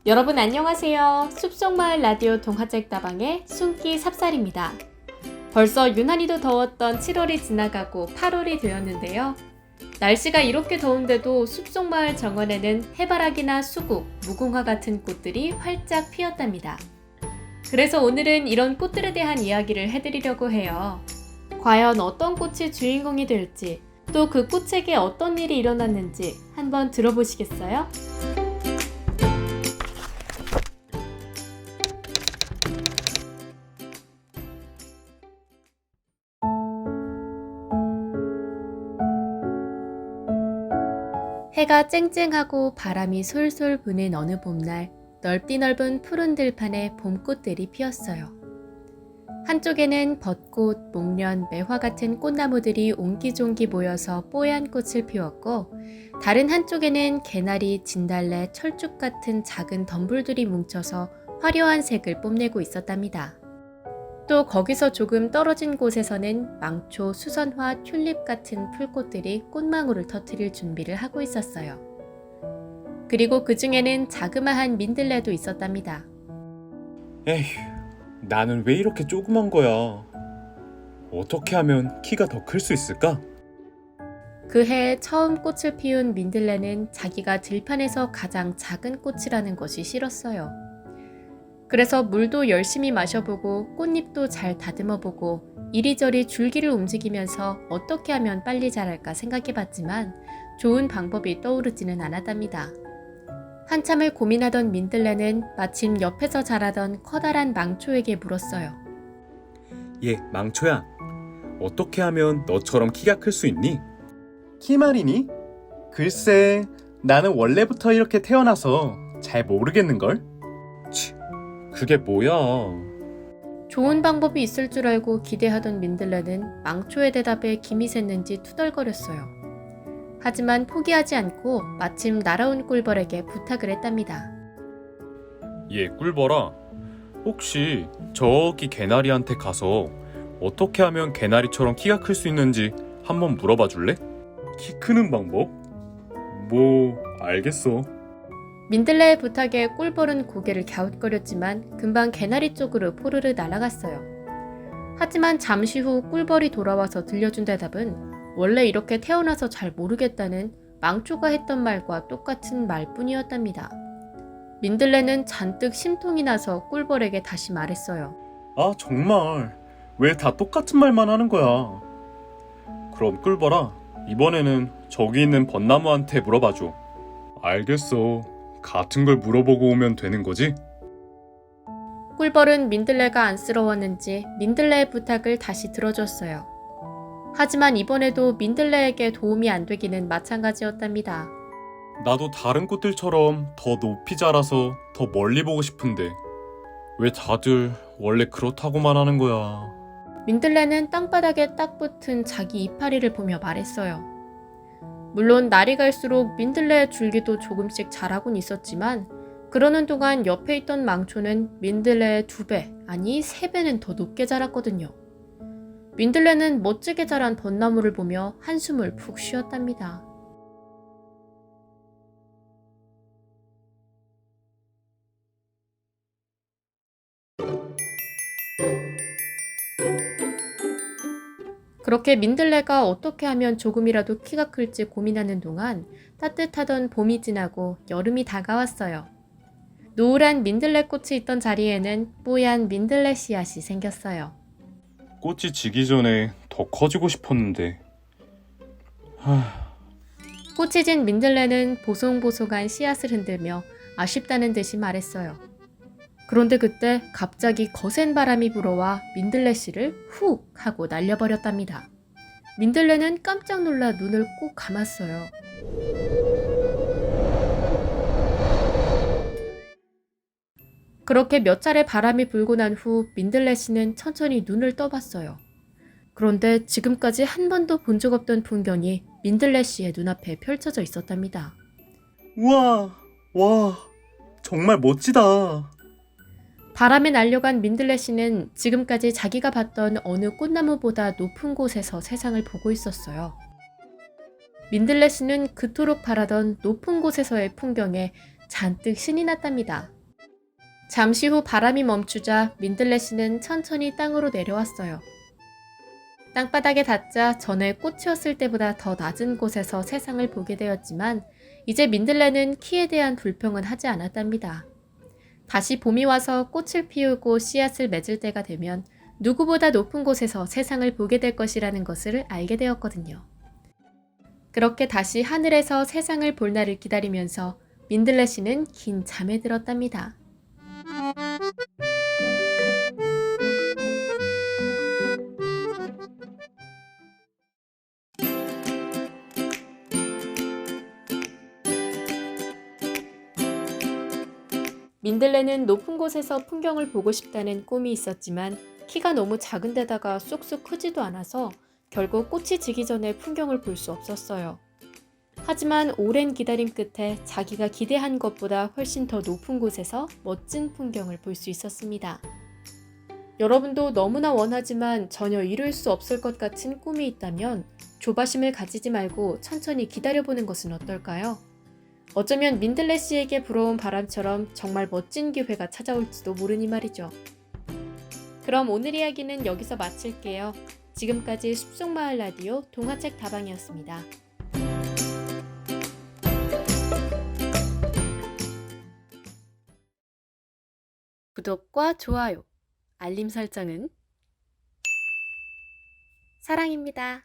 여러분 안녕하세요. 숲속마을 라디오 동화책 다방의 숨기 삽살입니다. 벌써 유난히도 더웠던 7월이 지나가고 8월이 되었는데요. 날씨가 이렇게 더운데도 숲속마을 정원에는 해바라기나 수국, 무궁화 같은 꽃들이 활짝 피었답니다. 그래서 오늘은 이런 꽃들에 대한 이야기를 해드리려고 해요. 과연 어떤 꽃이 주인공이 될지, 또 그 꽃에게 어떤 일이 일어났는지 한번 들어보시겠어요? 해가 쨍쨍하고 바람이 솔솔 부는 어느 봄날, 넓디 넓은 푸른 들판에 봄꽃들이 피었어요. 한쪽에는 벚꽃, 목련, 매화 같은 꽃나무들이 옹기종기 모여서 뽀얀 꽃을 피웠고, 다른 한쪽에는 개나리, 진달래, 철쭉 같은 작은 덤불들이 뭉쳐서 화려한 색을 뽐내고 있었답니다. 또 거기서 조금 떨어진 곳에서는 망초, 수선화, 튤립 같은 풀꽃들이 꽃망울을 터뜨릴 준비를 하고 있었어요. 그리고 그 중에는 자그마한 민들레도 있었답니다. 에휴, 나는 왜 이렇게 조그만 거야? 어떻게 하면 키가 더 클 수 있을까? 그해 처음 꽃을 피운 민들레는 자기가 들판에서 가장 작은 꽃이라는 것이 싫었어요. 그래서 물도 열심히 마셔보고 꽃잎도 잘 다듬어보고 이리저리 줄기를 움직이면서 어떻게 하면 빨리 자랄까 생각해봤지만 좋은 방법이 떠오르지는 않았답니다. 한참을 고민하던 민들레는 마침 옆에서 자라던 커다란 망초에게 물었어요. 예, 망초야. 어떻게 하면 너처럼 키가 클 수 있니? 키 말이니? 글쎄, 나는 원래부터 이렇게 태어나서 잘 모르겠는걸? 그게 뭐야? 좋은 방법이 있을 줄 알고 기대하던 민들레는 망초의 대답에 김이 샜는지 투덜거렸어요. 하지만 포기하지 않고 마침 날아온 꿀벌에게 부탁을 했답니다. 예, 꿀벌아. 혹시 저기 개나리한테 가서 어떻게 하면 개나리처럼 키가 클 수 있는지 한번 물어봐 줄래? 키 크는 방법? 뭐, 알겠어. 민들레의 부탁에 꿀벌은 고개를 갸웃거렸지만 금방 개나리 쪽으로 포르르 날아갔어요. 하지만 잠시 후 꿀벌이 돌아와서 들려준 대답은 원래 이렇게 태어나서 잘 모르겠다는 망초가 했던 말과 똑같은 말뿐이었답니다. 민들레는 잔뜩 심통이 나서 꿀벌에게 다시 말했어요. 아, 정말. 왜 다 똑같은 말만 하는 거야? 그럼 꿀벌아, 이번에는 저기 있는 벚나무한테 물어봐줘. 알겠어. 같은 걸 물어보고 오면 되는 거지? 꿀벌은 민들레가 안쓰러웠는지 민들레의 부탁을 다시 들어줬어요. 하지만 이번에도 민들레에게 도움이 안 되기는 마찬가지였답니다. 나도 다른 꽃들처럼 더 높이 자라서 더 멀리 보고 싶은데 왜 다들 원래 그렇다고만 하는 거야? 민들레는 땅바닥에 딱 붙은 자기 이파리를 보며 말했어요. 물론 날이 갈수록 민들레의 줄기도 조금씩 자라곤 있었지만 그러는 동안 옆에 있던 망초는 민들레의 2배, 아니 3배는 더 높게 자랐거든요. 민들레는 멋지게 자란 벚나무를 보며 한숨을 푹 쉬었답니다. 그렇게 민들레가 어떻게 하면 조금이라도 키가 클지 고민하는 동안 따뜻하던 봄이 지나고 여름이 다가왔어요. 노을한 민들레 꽃이 있던 자리에는 뽀얀 민들레 씨앗이 생겼어요. 꽃이 지기 전에 더 커지고 싶었는데. 꽃이 진 민들레는 보송보송한 씨앗을 흔들며 아쉽다는 듯이 말했어요. 그런데 그때 갑자기 거센 바람이 불어와 민들레 씨를 훅 하고 날려버렸답니다. 민들레는 깜짝 놀라 눈을 꼭 감았어요. 그렇게 몇 차례 바람이 불고 난 후 민들레 씨는 천천히 눈을 떠봤어요. 그런데 지금까지 한 번도 본 적 없던 풍경이 민들레 씨의 눈앞에 펼쳐져 있었답니다. 우와, 와, 정말 멋지다. 바람에 날려간 민들레 씨는 지금까지 자기가 봤던 어느 꽃나무보다 높은 곳에서 세상을 보고 있었어요. 민들레 씨는 그토록 바라던 높은 곳에서의 풍경에 잔뜩 신이 났답니다. 잠시 후 바람이 멈추자 민들레씨는 천천히 땅으로 내려왔어요. 땅바닥에 닿자 전에 꽃이었을 때보다 더 낮은 곳에서 세상을 보게 되었지만 이제 민들레는 키에 대한 불평은 하지 않았답니다. 다시 봄이 와서 꽃을 피우고 씨앗을 맺을 때가 되면 누구보다 높은 곳에서 세상을 보게 될 것이라는 것을 알게 되었거든요. 그렇게 다시 하늘에서 세상을 볼 날을 기다리면서 민들레씨는 긴 잠에 들었답니다. 민들레는 높은 곳에서 풍경을 보고 싶다는 꿈이 있었지만 키가 너무 작은 데다가 쑥쑥 크지도 않아서 결국 꽃이 지기 전에 풍경을 볼 수 없었어요. 하지만 오랜 기다림 끝에 자기가 기대한 것보다 훨씬 더 높은 곳에서 멋진 풍경을 볼 수 있었습니다. 여러분도 너무나 원하지만 전혀 이룰 수 없을 것 같은 꿈이 있다면 조바심을 가지지 말고 천천히 기다려보는 것은 어떨까요? 어쩌면 민들레 씨에게 불어온 바람처럼 정말 멋진 기회가 찾아올지도 모르니 말이죠. 그럼 오늘 이야기는 여기서 마칠게요. 지금까지 숲속마을 라디오 동화책 다방이었습니다. 구독과 좋아요, 알림 설정은 사랑입니다.